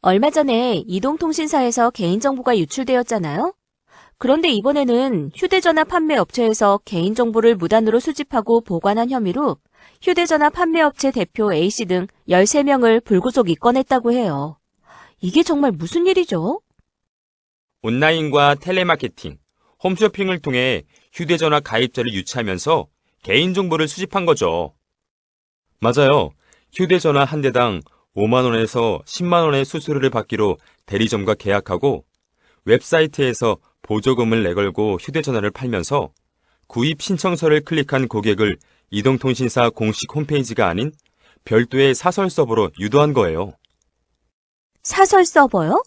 얼마 전에 이동통신사에서 개인정보가 유출되었잖아요? 그런데 이번에는 휴대전화 판매 업체에서 개인정보를 무단으로 수집하고 보관한 혐의로 휴대전화 판매업체 대표 A씨 등 13명을 불구속 입건했다고 해요. 이게 정말 무슨 일이죠? 온라인과 텔레마케팅, 홈쇼핑을 통해 휴대전화 가입자를 유치하면서 개인정보를 수집한 거죠. 맞아요. 휴대전화 한 대당 5만 원에서 10만 원의 수수료를 받기로 대리점과 계약하고 웹사이트에서 보조금을 내걸고 휴대전화를 팔면서 구입 신청서를 클릭한 고객을 이동통신사 공식 홈페이지가 아닌 별도의 사설 서버로 유도한 거예요. 사설 서버요?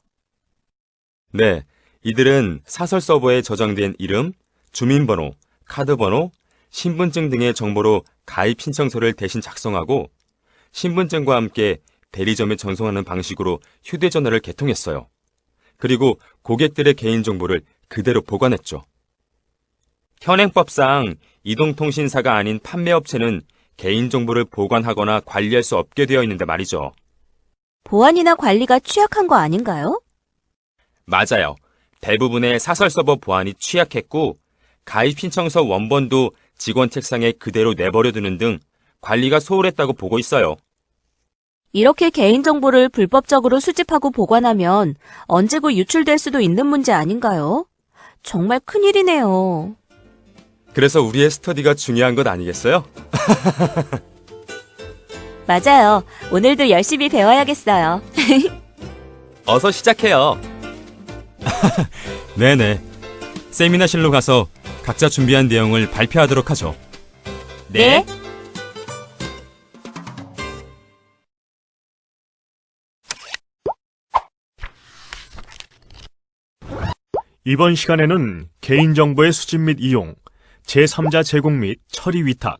네, 이들은 사설 서버에 저장된 이름, 주민번호, 카드번호, 신분증 등의 정보로 가입 신청서를 대신 작성하고 신분증과 함께 대리점에 전송하는 방식으로 휴대전화를 개통했어요. 그리고 고객들의 개인정보를 그대로 보관했죠. 현행법상 이동통신사가 아닌 판매업체는 개인정보를 보관하거나 관리할 수 없게 되어 있는데 말이죠. 보안이나 관리가 취약한 거 아닌가요? 맞아요. 대부분의 사설 서버 보안이 취약했고 가입 신청서 원본도 직원 책상에 그대로 내버려두는 등 관리가 소홀했다고 보고 있어요. 이렇게 개인정보를 불법적으로 수집하고 보관하면 언제고 유출될 수도 있는 문제 아닌가요? 정말 큰일이네요. 그래서 우리의 스터디가 중요한 것 아니겠어요? 맞아요. 오늘도 열심히 배워야겠어요. 어서 시작해요. 네네. 세미나실로 가서 각자 준비한 내용을 발표하도록 하죠. 네. 이번 시간에는 개인정보의 수집 및 이용, 제3자 제공 및 처리 위탁,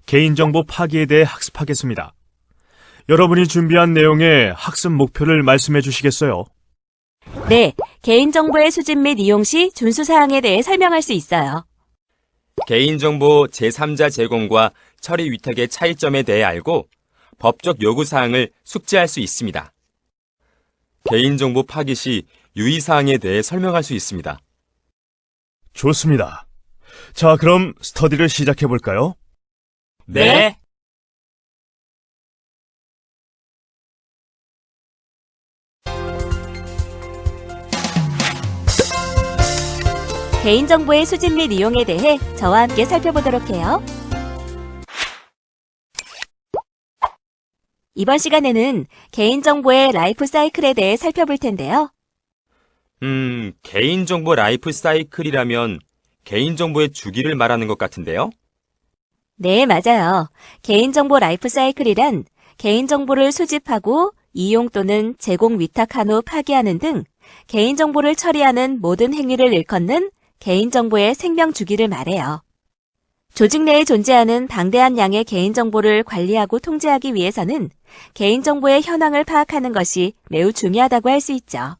개인정보 파기에 대해 학습하겠습니다. 여러분이 준비한 내용의 학습 목표를 말씀해 주시겠어요? 네, 개인정보의 수집 및 이용 시 준수사항에 대해 설명할 수 있어요. 개인정보 제3자 제공과 처리 위탁의 차이점에 대해 알고 법적 요구사항을 숙지할 수 있습니다. 개인정보 파기 시 유의사항에 대해 설명할 수 있습니다. 좋습니다. 자, 그럼 스터디를 시작해 볼까요? 네. 개인정보의 수집 및 이용에 대해 저와 함께 살펴보도록 해요. 이번 시간에는 개인정보의 라이프 사이클에 대해 살펴볼 텐데요. 개인정보 라이프 사이클이라면 개인정보의 주기를 말하는 것 같은데요? 네, 맞아요. 개인정보 라이프 사이클이란 개인정보를 수집하고 이용 또는 제공 위탁한 후 파기하는 등 개인정보를 처리하는 모든 행위를 일컫는 개인정보의 생명 주기를 말해요. 조직 내에 존재하는 방대한 양의 개인정보를 관리하고 통제하기 위해서는 개인정보의 현황을 파악하는 것이 매우 중요하다고 할 수 있죠.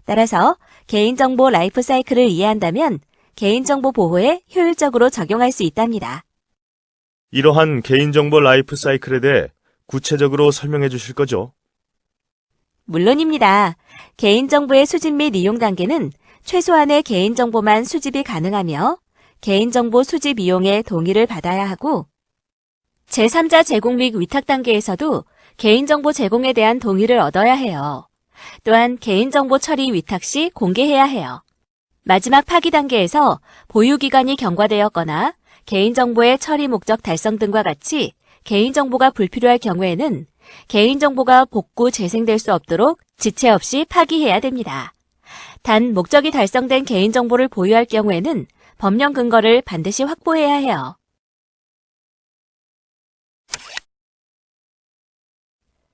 따라서 개인정보 라이프 사이클을 이해한다면 개인정보 보호에 효율적으로 적용할 수 있답니다. 이러한 개인정보 라이프 사이클에 대해 구체적으로 설명해 주실 거죠? 물론입니다. 개인정보의 수집 및 이용 단계는 최소한의 개인정보만 수집이 가능하며 개인정보 수집 이용에 동의를 받아야 하고 제3자 제공 및 위탁 단계에서도 개인정보 제공에 대한 동의를 얻어야 해요. 또한 개인정보 처리 위탁 시 공개해야 해요. 마지막 파기 단계에서 보유기간이 경과되었거나 개인정보의 처리 목적 달성 등과 같이 개인정보가 불필요할 경우에는 개인정보가 복구 재생될 수 없도록 지체 없이 파기해야 됩니다. 단 목적이 달성된 개인정보를 보유할 경우에는 법령 근거를 반드시 확보해야 해요.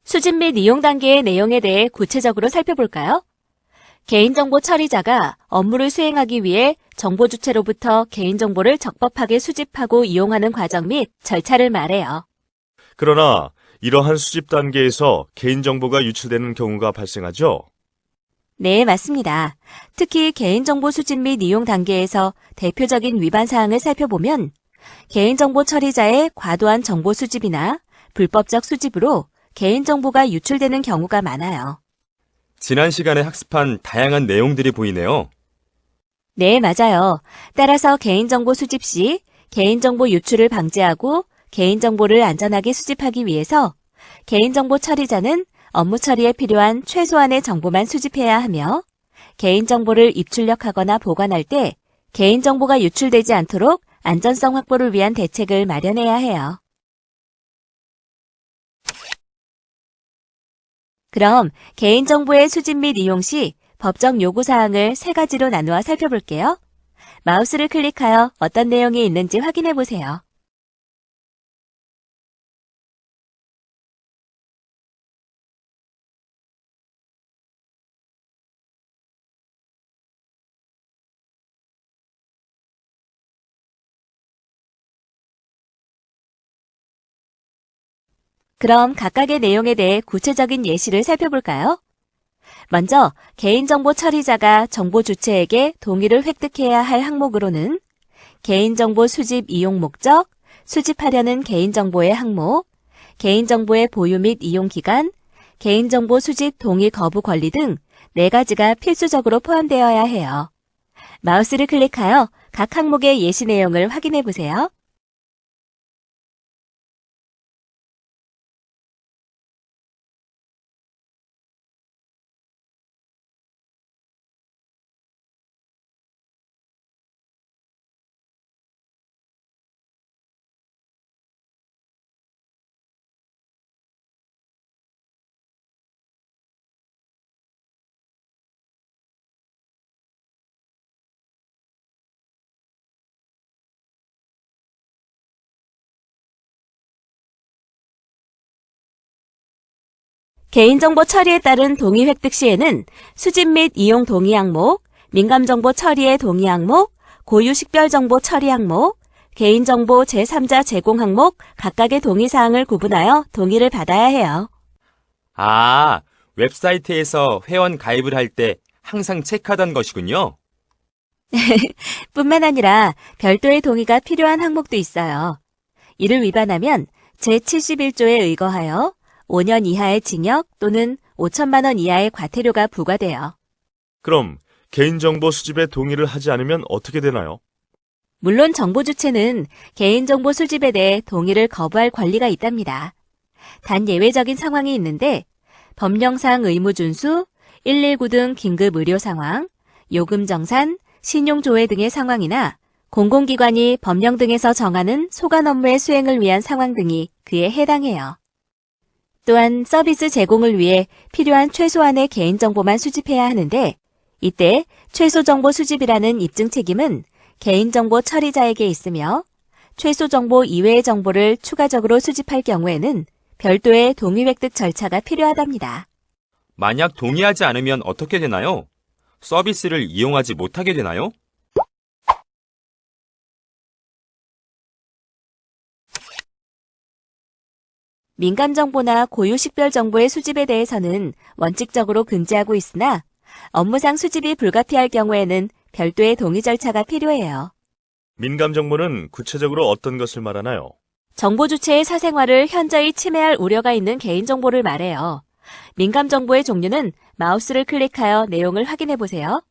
수집 및 이용 단계의 내용에 대해 구체적으로 살펴볼까요? 개인정보 처리자가 업무를 수행하기 위해 정보 주체로부터 개인정보를 적법하게 수집하고 이용하는 과정 및 절차를 말해요. 그러나 이러한 수집 단계에서 개인정보가 유출되는 경우가 발생하죠? 네, 맞습니다. 특히 개인정보 수집 및 이용 단계에서 대표적인 위반 사항을 살펴보면 개인정보 처리자의 과도한 정보 수집이나 불법적 수집으로 개인정보가 유출되는 경우가 많아요. 지난 시간에 학습한 다양한 내용들이 보이네요. 네, 맞아요. 따라서 개인정보 수집 시 개인정보 유출을 방지하고 개인정보를 안전하게 수집하기 위해서 개인정보 처리자는 업무 처리에 필요한 최소한의 정보만 수집해야 하며 개인정보를 입출력하거나 보관할 때 개인정보가 유출되지 않도록 안전성 확보를 위한 대책을 마련해야 해요. 그럼 개인정보의 수집 및 이용 시 법적 요구사항을 3가지로 나누어 살펴볼게요. 마우스를 클릭하여 어떤 내용이 있는지 확인해 보세요. 그럼 각각의 내용에 대해 구체적인 예시를 살펴볼까요? 먼저 개인정보 처리자가 정보 주체에게 동의를 획득해야 할 항목으로는 개인정보 수집 이용 목적, 수집하려는 개인정보의 항목, 개인정보의 보유 및 이용 기간, 개인정보 수집 동의 거부 권리 등 4가지가 필수적으로 포함되어야 해요. 마우스를 클릭하여 각 항목의 예시 내용을 확인해 보세요. 개인정보 처리에 따른 동의 획득 시에는 수집 및 이용 동의 항목, 민감정보 처리의 동의 항목, 고유 식별정보 처리 항목, 개인정보 제3자 제공 항목 각각의 동의사항을 구분하여 동의를 받아야 해요. 아, 웹사이트에서 회원 가입을 할 때 항상 체크하던 것이군요. 뿐만 아니라 별도의 동의가 필요한 항목도 있어요. 이를 위반하면 제71조에 의거하여 5년 이하의 징역 또는 5천만 원 이하의 과태료가 부과돼요. 그럼 개인정보 수집에 동의를 하지 않으면 어떻게 되나요? 물론 정보 주체는 개인정보 수집에 대해 동의를 거부할 권리가 있답니다. 단 예외적인 상황이 있는데 법령상 의무 준수, 119 등 긴급 의료 상황, 요금 정산, 신용조회 등의 상황이나 공공기관이 법령 등에서 정하는 소관 업무의 수행을 위한 상황 등이 그에 해당해요. 또한 서비스 제공을 위해 필요한 최소한의 개인정보만 수집해야 하는데 이때 최소정보 수집이라는 입증 책임은 개인정보 처리자에게 있으며 최소정보 이외의 정보를 추가적으로 수집할 경우에는 별도의 동의 획득 절차가 필요하답니다. 만약 동의하지 않으면 어떻게 되나요? 서비스를 이용하지 못하게 되나요? 민감정보나 고유식별정보의 수집에 대해서는 원칙적으로 금지하고 있으나 업무상 수집이 불가피할 경우에는 별도의 동의 절차가 필요해요. 민감 정보는 구체적으로 어떤 것을 말하나요? 정보 주체의 사생활을 현저히 침해할 우려가 있는 개인정보를 말해요. 민감정보의 종류는 마우스를 클릭하여 내용을 확인해 보세요.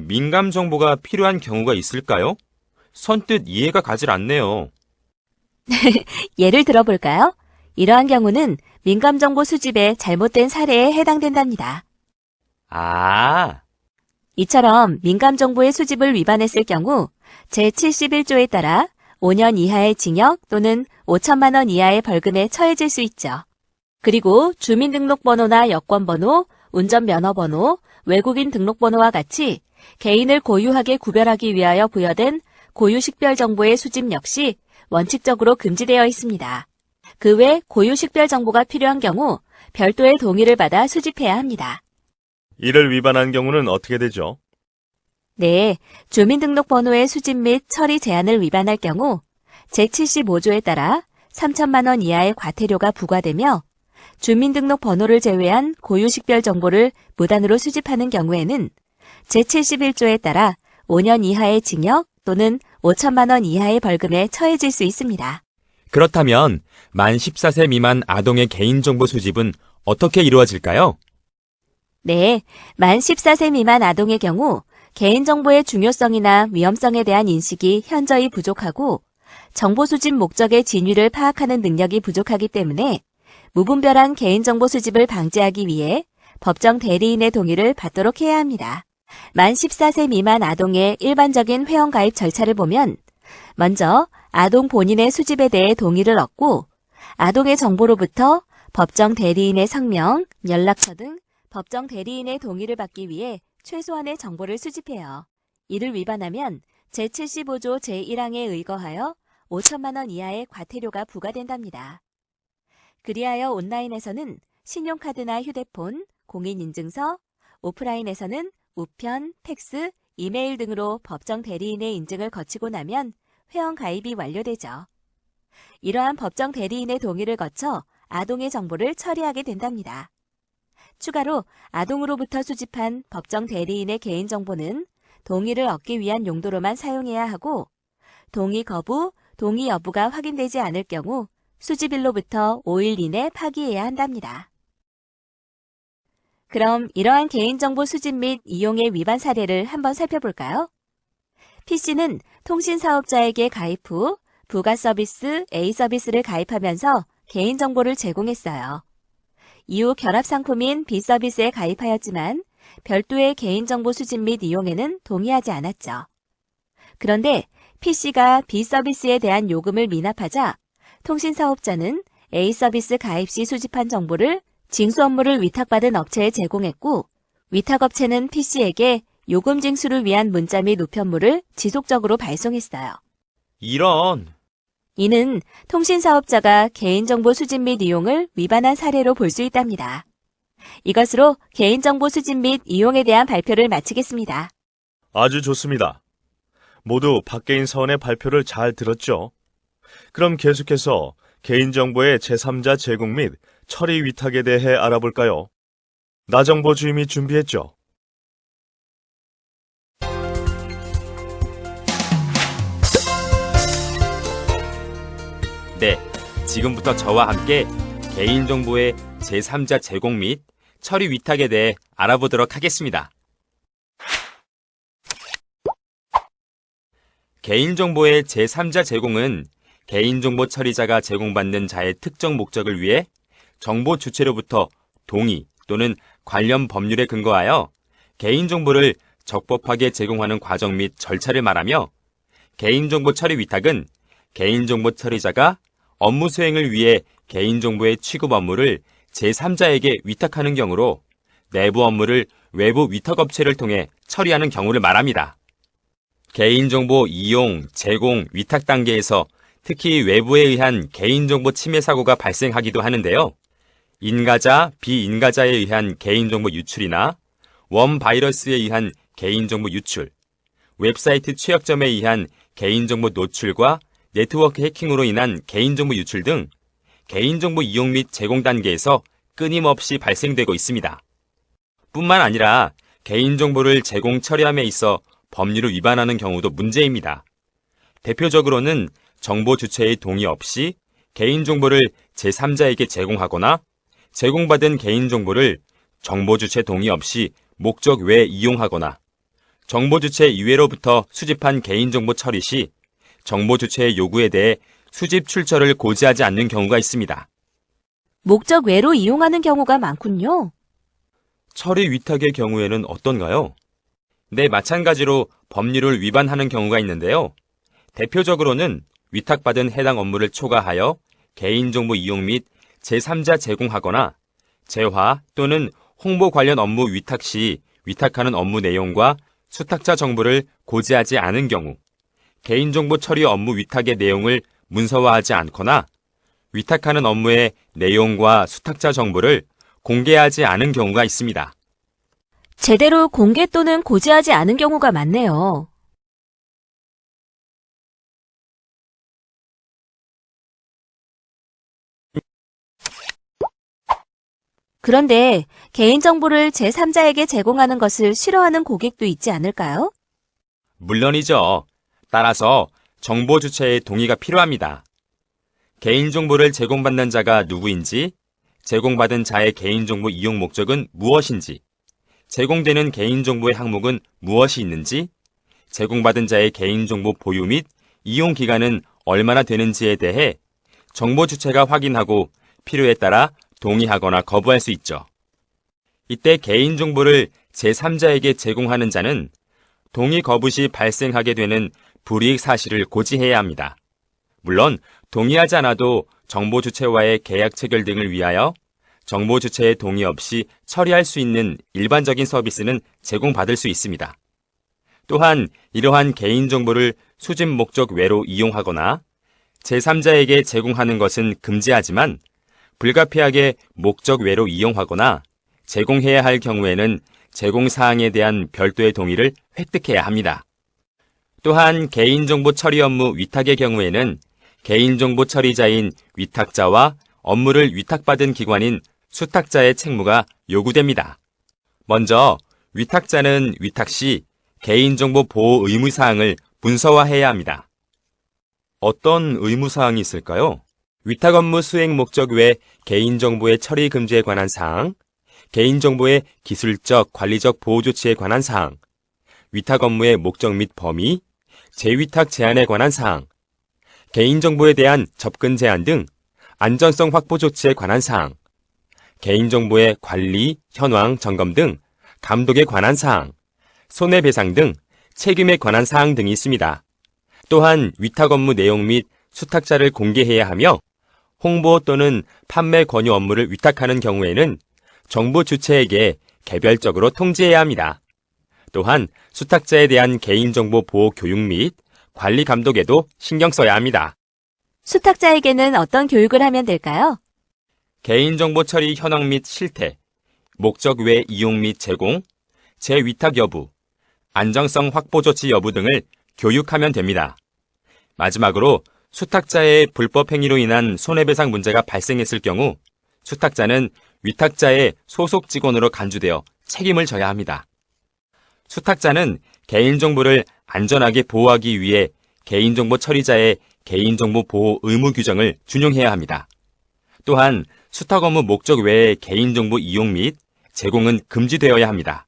민감 정보가 필요한 경우가 있을까요? 선뜻 이해가 가질 않네요. 예를 들어볼까요? 이러한 경우는 민감정보 수집의 잘못된 사례에 해당된답니다. 아, 이처럼 민감정보의 수집을 위반했을 경우 제71조에 따라 5년 이하의 징역 또는 5천만 원 이하의 벌금에 처해질 수 있죠. 그리고 주민등록번호나 여권번호, 운전면허번호, 외국인 등록번호와 같이 개인을 고유하게 구별하기 위하여 부여된 고유식별 정보의 수집 역시 원칙적으로 금지되어 있습니다. 그 외 고유식별 정보가 필요한 경우 별도의 동의를 받아 수집해야 합니다. 이를 위반한 경우는 어떻게 되죠? 네, 주민등록번호의 수집 및 처리 제한을 위반할 경우 제75조에 따라 3천만 원 이하의 과태료가 부과되며 주민등록번호를 제외한 고유식별 정보를 무단으로 수집하는 경우에는 제71조에 따라 5년 이하의 징역 또는 5천만 원 이하의 벌금에 처해질 수 있습니다. 그렇다면 만 14세 미만 아동의 개인정보 수집은 어떻게 이루어질까요? 네, 만 14세 미만 아동의 경우 개인정보의 중요성이나 위험성에 대한 인식이 현저히 부족하고 정보 수집 목적의 진위를 파악하는 능력이 부족하기 때문에 무분별한 개인정보 수집을 방지하기 위해 법정 대리인의 동의를 받도록 해야 합니다. 만 14세 미만 아동의 일반적인 회원가입 절차를 보면 먼저 아동 본인의 수집에 대해 동의를 얻고 아동의 정보로부터 법정 대리인의 성명, 연락처 등 법정 대리인의 동의를 받기 위해 최소한의 정보를 수집해요. 이를 위반하면 제75조 제1항에 의거하여 5천만 원 이하의 과태료가 부과된답니다. 그리하여 온라인에서는 신용카드나 휴대폰, 공인인증서, 오프라인에서는 우편, 팩스, 이메일 등으로 법정 대리인의 인증을 거치고 나면 회원 가입이 완료되죠. 이러한 법정 대리인의 동의를 거쳐 아동의 정보를 처리하게 된답니다. 추가로 아동으로부터 수집한 법정 대리인의 개인정보는 동의를 얻기 위한 용도로만 사용해야 하고 동의 거부, 동의 여부가 확인되지 않을 경우 수집일로부터 5일 이내 파기해야 한답니다. 그럼 이러한 개인정보 수집 및 이용의 위반 사례를 한번 살펴볼까요? P씨는 통신사업자에게 가입 후 부가 서비스 A 서비스를 가입하면서 개인정보를 제공했어요. 이후 결합상품인 B 서비스에 가입하였지만 별도의 개인정보 수집 및 이용에는 동의하지 않았죠. 그런데 P씨가 B 서비스에 대한 요금을 미납하자 통신사업자는 A 서비스 가입 시 수집한 정보를 징수 업무를 위탁받은 업체에 제공했고 위탁업체는 P씨에게 요금 징수를 위한 문자 및 우편물을 지속적으로 발송했어요. 이런. 이는 통신사업자가 개인정보 수집 및 이용을 위반한 사례로 볼 수 있답니다. 이것으로 개인정보 수집 및 이용에 대한 발표를 마치겠습니다. 아주 좋습니다. 모두 박계인 사원의 발표를 잘 들었죠? 그럼 계속해서 개인정보의 제3자 제공 및 처리 위탁에 대해 알아볼까요? 나정보 주임이 준비했죠? 네, 지금부터 저와 함께 개인정보의 제3자 제공 및 처리 위탁에 대해 알아보도록 하겠습니다. 개인정보의 제3자 제공은 개인정보 처리자가 제공받는 자의 특정 목적을 위해 정보 주체로부터 동의 또는 관련 법률에 근거하여 개인정보를 적법하게 제공하는 과정 및 절차를 말하며 개인정보 처리 위탁은 개인정보 처리자가 업무 수행을 위해 개인정보의 취급 업무를 제3자에게 위탁하는 경우로 내부 업무를 외부 위탁업체를 통해 처리하는 경우를 말합니다. 개인정보 이용, 제공, 위탁 단계에서 특히 외부에 의한 개인정보 침해 사고가 발생하기도 하는데요. 인가자, 비인가자에 의한 개인정보 유출이나 웜 바이러스에 의한 개인정보 유출, 웹사이트 취약점에 의한 개인정보 노출과 네트워크 해킹으로 인한 개인정보 유출 등 개인정보 이용 및 제공 단계에서 끊임없이 발생되고 있습니다. 뿐만 아니라 개인정보를 제공 처리함에 있어 법률을 위반하는 경우도 문제입니다. 대표적으로는 정보 주체의 동의 없이 개인정보를 제3자에게 제공하거나 제공받은 개인정보를 정보 주체 동의 없이 목적 외에 이용하거나 정보 주체 이외로부터 수집한 개인정보 처리 시 정보 주체의 요구에 대해 수집 출처를 고지하지 않는 경우가 있습니다. 목적 외로 이용하는 경우가 많군요. 처리 위탁의 경우에는 어떤가요? 네, 마찬가지로 법률을 위반하는 경우가 있는데요. 대표적으로는 위탁받은 해당 업무를 초과하여 개인정보 이용 및 제3자 제공하거나 재화 또는 홍보 관련 업무 위탁 시 위탁하는 업무 내용과 수탁자 정보를 고지하지 않은 경우, 개인정보 처리 업무 위탁의 내용을 문서화하지 않거나 위탁하는 업무의 내용과 수탁자 정보를 공개하지 않은 경우가 있습니다. 제대로 공개 또는 고지하지 않은 경우가 많네요. 그런데 개인정보를 제3자에게 제공하는 것을 싫어하는 고객도 있지 않을까요? 물론이죠. 따라서 정보 주체의 동의가 필요합니다. 개인정보를 제공받는 자가 누구인지, 제공받은 자의 개인정보 이용 목적은 무엇인지, 제공되는 개인정보의 항목은 무엇이 있는지, 제공받은 자의 개인정보 보유 및 이용 기간은 얼마나 되는지에 대해 정보 주체가 확인하고 필요에 따라 동의하거나 거부할 수 있죠. 이때 개인정보를 제3자에게 제공하는 자는 동의 거부 시 발생하게 되는 불이익 사실을 고지해야 합니다. 물론 동의하지 않아도 정보 주체와의 계약 체결 등을 위하여 정보 주체의 동의 없이 처리할 수 있는 일반적인 서비스는 제공받을 수 있습니다. 또한 이러한 개인정보를 수집 목적 외로 이용하거나 제3자에게 제공하는 것은 금지하지만 불가피하게 목적 외로 이용하거나 제공해야 할 경우에는 제공 사항에 대한 별도의 동의를 획득해야 합니다. 또한 개인정보 처리 업무 위탁의 경우에는 개인정보 처리자인 위탁자와 업무를 위탁받은 기관인 수탁자의 책무가 요구됩니다. 먼저 위탁자는 위탁 시 개인정보 보호 의무사항을 문서화해야 합니다. 어떤 의무사항이 있을까요? 위탁 업무 수행 목적 외 개인정보의 처리 금지에 관한 사항, 개인정보의 기술적, 관리적 보호 조치에 관한 사항, 위탁 업무의 목적 및 범위, 재위탁 제한에 관한 사항, 개인정보에 대한 접근 제한 등 안전성 확보 조치에 관한 사항, 개인정보의 관리, 현황, 점검 등 감독에 관한 사항, 손해배상 등 책임에 관한 사항 등이 있습니다. 또한 위탁 업무 내용 및 수탁자를 공개해야 하며 홍보 또는 판매 권유 업무를 위탁하는 경우에는 정보 주체에게 개별적으로 통지해야 합니다. 또한 수탁자에 대한 개인정보 보호 교육 및 관리 감독에도 신경 써야 합니다. 수탁자에게는 어떤 교육을 하면 될까요? 개인정보 처리 현황 및 실태, 목적 외 이용 및 제공, 재위탁 여부, 안정성 확보 조치 여부 등을 교육하면 됩니다. 마지막으로 수탁자의 불법 행위로 인한 손해배상 문제가 발생했을 경우 수탁자는 위탁자의 소속 직원으로 간주되어 책임을 져야 합니다. 수탁자는 개인정보를 안전하게 보호하기 위해 개인정보 처리자의 개인정보 보호 의무 규정을 준용해야 합니다. 또한 수탁 업무 목적 외의 개인정보 이용 및 제공은 금지되어야 합니다.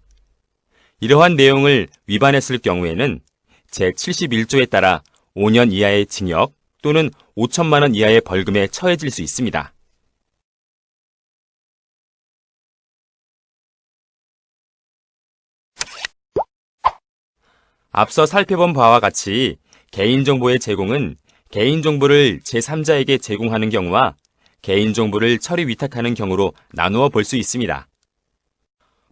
이러한 내용을 위반했을 경우에는 제71조에 따라 5년 이하의 징역 또는 5천만 원 이하의 벌금에 처해질 수 있습니다. 앞서 살펴본 바와 같이 개인정보의 제공은 개인정보를 제3자에게 제공하는 경우와 개인정보를 처리 위탁하는 경우로 나누어 볼 수 있습니다.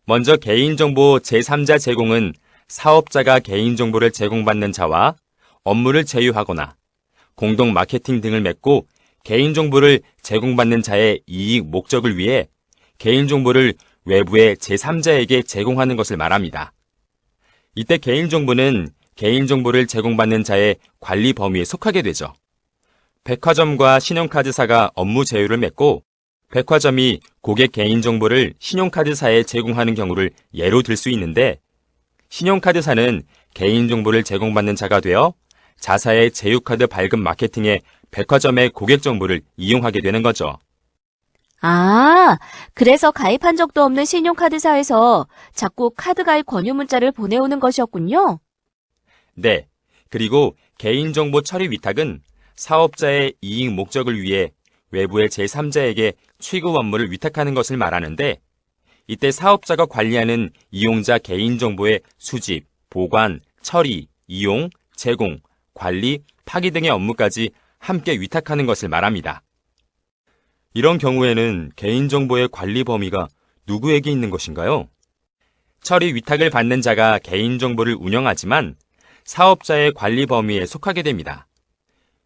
먼저 개인정보 제3자 제공은 사업자가 개인정보를 제공받는 자와 업무를 제휴하거나 공동 마케팅 등을 맺고 개인정보를 제공받는 자의 이익 목적을 위해 개인정보를 외부의 제3자에게 제공하는 것을 말합니다. 이때 개인정보는 개인정보를 제공받는 자의 관리 범위에 속하게 되죠. 백화점과 신용카드사가 업무 제휴를 맺고 백화점이 고객 개인정보를 신용카드사에 제공하는 경우를 예로 들 수 있는데 신용카드사는 개인정보를 제공받는 자가 되어 자사의 제휴카드 발급 마케팅에 백화점의 고객 정보를 이용하게 되는 거죠. 아, 그래서 가입한 적도 없는 신용카드사에서 자꾸 카드 가입 권유 문자를 보내오는 것이었군요. 네. 그리고 개인정보 처리 위탁은 사업자의 이익 목적을 위해 외부의 제3자에게 취급 업무를 위탁하는 것을 말하는데 이때 사업자가 관리하는 이용자 개인정보의 수집, 보관, 처리, 이용, 제공, 관리, 파기 등의 업무까지 함께 위탁하는 것을 말합니다. 이런 경우에는 개인정보의 관리 범위가 누구에게 있는 것인가요? 처리 위탁을 받는 자가 개인정보를 운영하지만 사업자의 관리 범위에 속하게 됩니다.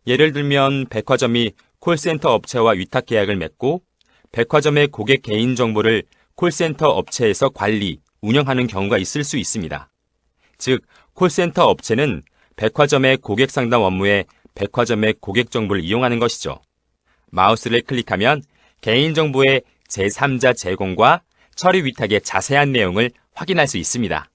예를 들면 백화점이 콜센터 업체와 위탁 계약을 맺고 백화점의 고객 개인정보를 콜센터 업체에서 관리, 운영하는 경우가 있을 수 있습니다. 즉, 콜센터 업체는 백화점의 고객 상담 업무에 백화점의 고객 정보를 이용하는 것이죠. 마우스를 클릭하면 개인정보의 제3자 제공과 처리 위탁의 자세한 내용을 확인할 수 있습니다.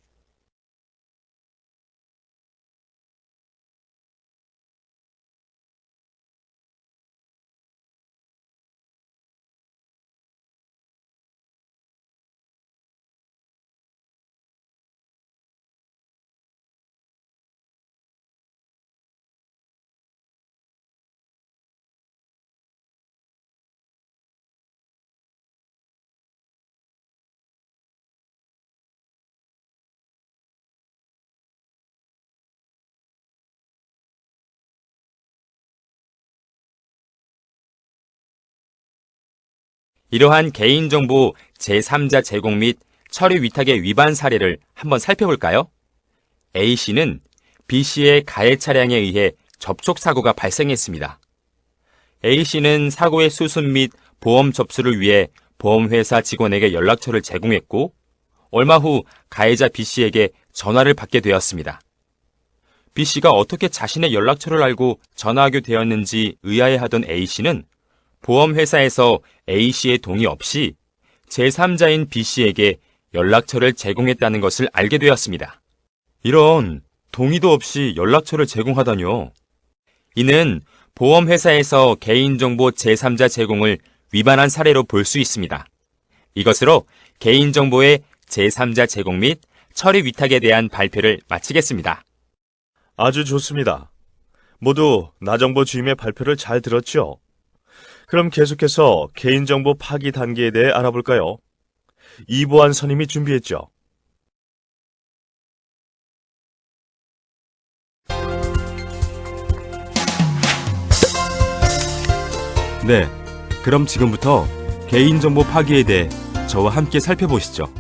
이러한 개인정보 제3자 제공 및 처리 위탁의 위반 사례를 한번 살펴볼까요? A씨는 B씨의 가해 차량에 의해 접촉사고가 발생했습니다. A씨는 사고의 수습 및 보험 접수를 위해 보험회사 직원에게 연락처를 제공했고 얼마 후 가해자 B씨에게 전화를 받게 되었습니다. B씨가 어떻게 자신의 연락처를 알고 전화하게 되었는지 의아해하던 A씨는 보험회사에서 A씨의 동의 없이 제3자인 B씨에게 연락처를 제공했다는 것을 알게 되었습니다. 이런 동의도 없이 연락처를 제공하다뇨. 이는 보험회사에서 개인정보 제3자 제공을 위반한 사례로 볼 수 있습니다. 이것으로 개인정보의 제3자 제공 및 처리 위탁에 대한 발표를 마치겠습니다. 아주 좋습니다. 모두 나정보 주임의 발표를 잘 들었죠? 그럼 계속해서 개인정보 파기 단계에 대해 알아볼까요? 이보안 선임이 준비했죠. 네, 그럼 지금부터 개인정보 파기에 대해 저와 함께 살펴보시죠.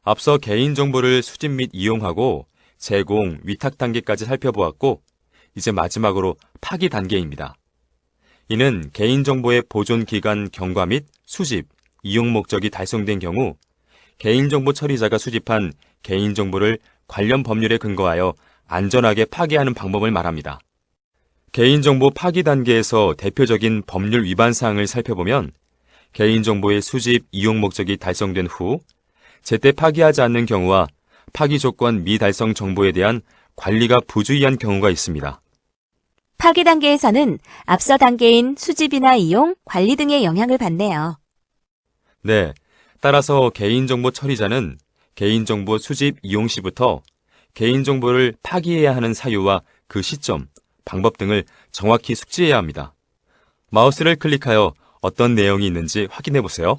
앞서 개인정보를 수집 및 이용하고 제공, 위탁 단계까지 살펴보았고 이제 마지막으로 파기 단계입니다. 이는 개인정보의 보존 기간 경과 및 수집, 이용 목적이 달성된 경우 개인정보 처리자가 수집한 개인정보를 관련 법률에 근거하여 안전하게 파기하는 방법을 말합니다. 개인정보 파기 단계에서 대표적인 법률 위반 사항을 살펴보면 개인정보의 수집, 이용 목적이 달성된 후 제때 파기하지 않는 경우와 파기 조건 미달성 정보에 대한 관리가 부주의한 경우가 있습니다. 파기 단계에서는 앞서 단계인 수집이나 이용, 관리 등의 영향을 받네요. 네, 따라서 개인정보 처리자는 개인정보 수집, 이용 시부터 개인정보를 파기해야 하는 사유와 그 시점, 방법 등을 정확히 숙지해야 합니다. 마우스를 클릭하여 어떤 내용이 있는지 확인해 보세요.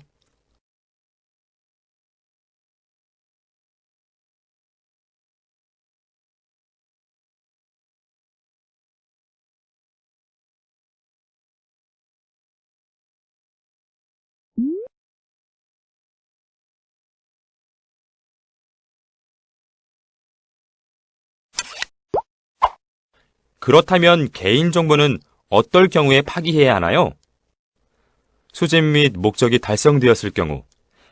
그렇다면 개인정보는 어떨 경우에 파기해야 하나요? 수집 및 목적이 달성되었을 경우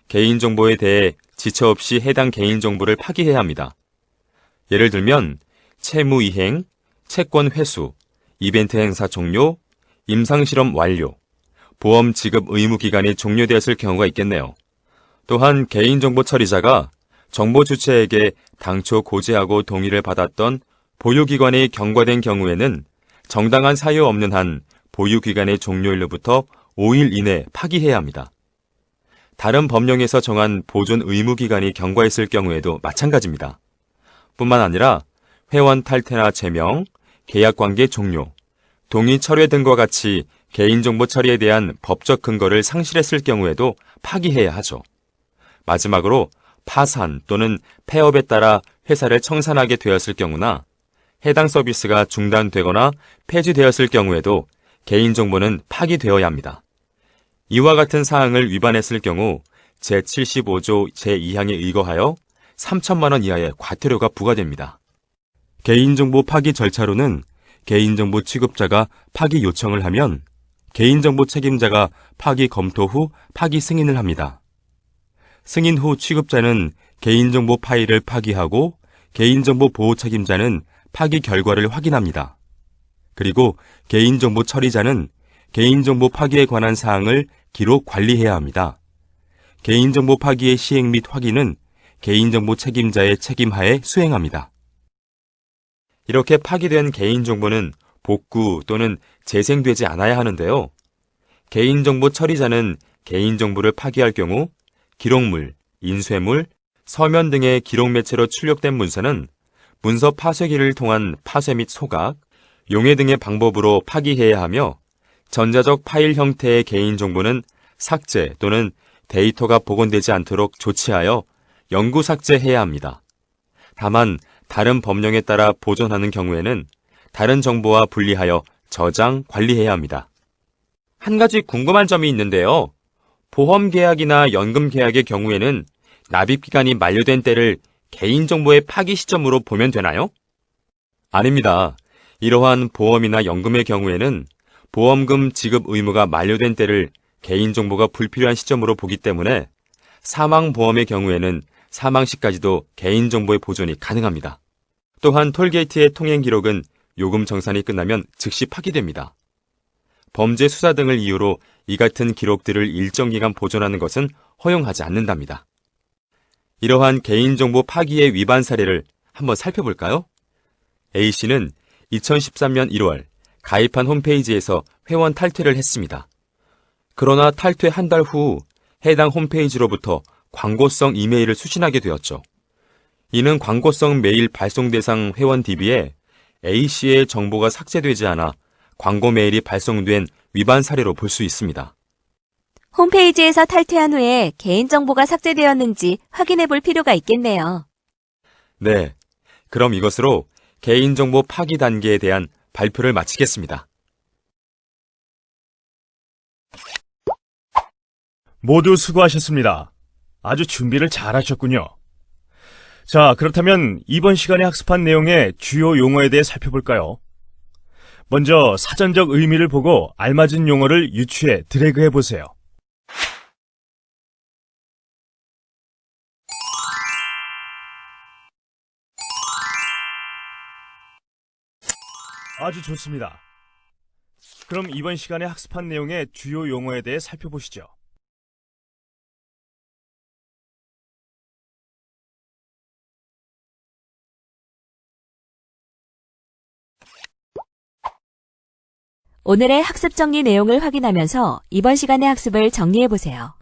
개인정보에 대해 지체 없이 해당 개인정보를 파기해야 합니다. 예를 들면 채무 이행, 채권 회수, 이벤트 행사 종료, 임상실험 완료, 보험 지급 의무 기간이 종료되었을 경우가 있겠네요. 또한 개인정보 처리자가 정보 주체에게 당초 고지하고 동의를 받았던 보유기관이 경과된 경우에는 정당한 사유 없는 한 보유기간의 종료일로부터 5일 이내 파기해야 합니다. 다른 법령에서 정한 보존 의무기간이 경과했을 경우에도 마찬가지입니다. 뿐만 아니라 회원 탈퇴나 제명, 계약관계 종료, 동의 철회 등과 같이 개인정보 처리에 대한 법적 근거를 상실했을 경우에도 파기해야 하죠. 마지막으로 파산 또는 폐업에 따라 회사를 청산하게 되었을 경우나 해당 서비스가 중단되거나 폐지되었을 경우에도 개인정보는 파기되어야 합니다. 이와 같은 사항을 위반했을 경우 제75조 제2항에 의거하여 3천만 원 이하의 과태료가 부과됩니다. 개인정보 파기 절차로는 개인정보 취급자가 파기 요청을 하면 개인정보 책임자가 파기 검토 후 파기 승인을 합니다. 승인 후 취급자는 개인정보 파일을 파기하고 개인정보 보호 책임자는 파기 결과를 확인합니다. 그리고 개인정보 처리자는 개인정보 파기에 관한 사항을 기록 관리해야 합니다. 개인정보 파기의 시행 및 확인은 개인정보 책임자의 책임하에 수행합니다. 이렇게 파기된 개인정보는 복구 또는 재생되지 않아야 하는데요. 개인정보 처리자는 개인정보를 파기할 경우 기록물, 인쇄물, 서면 등의 기록 매체로 출력된 문서는 문서 파쇄기를 통한 파쇄 및 소각, 용해 등의 방법으로 파기해야 하며 전자적 파일 형태의 개인정보는 삭제 또는 데이터가 복원되지 않도록 조치하여 영구 삭제해야 합니다. 다만 다른 법령에 따라 보존하는 경우에는 다른 정보와 분리하여 저장, 관리해야 합니다. 한 가지 궁금한 점이 있는데요. 보험 계약이나 연금 계약의 경우에는 납입 기간이 만료된 때를 개인정보의 파기 시점으로 보면 되나요? 아닙니다. 이러한 보험이나 연금의 경우에는 보험금 지급 의무가 만료된 때를 개인정보가 불필요한 시점으로 보기 때문에 사망보험의 경우에는 사망 시까지도 개인정보의 보존이 가능합니다. 또한 톨게이트의 통행 기록은 요금 정산이 끝나면 즉시 파기됩니다. 범죄 수사 등을 이유로 이 같은 기록들을 일정 기간 보존하는 것은 허용하지 않는답니다. 이러한 개인정보 파기의 위반 사례를 한번 살펴볼까요? A씨는 2013년 1월 가입한 홈페이지에서 회원 탈퇴를 했습니다. 그러나 탈퇴 한 달 후 해당 홈페이지로부터 광고성 이메일을 수신하게 되었죠. 이는 광고성 메일 발송 대상 회원 DB에 A씨의 정보가 삭제되지 않아 광고 메일이 발송된 위반 사례로 볼 수 있습니다. 홈페이지에서 탈퇴한 후에 개인정보가 삭제되었는지 확인해 볼 필요가 있겠네요. 네, 그럼 이것으로 개인정보 파기 단계에 대한 발표를 마치겠습니다. 모두 수고하셨습니다. 아주 준비를 잘 하셨군요. 자, 그렇다면 이번 시간에 학습한 내용의 주요 용어에 대해 살펴볼까요? 먼저 사전적 의미를 보고 알맞은 용어를 유추해 드래그해 보세요. 아주 좋습니다. 그럼 이번 시간에 학습한 내용의 주요 용어에 대해 살펴보시죠. 오늘의 학습 정리 내용을 확인하면서 이번 시간의 학습을 정리해 보세요.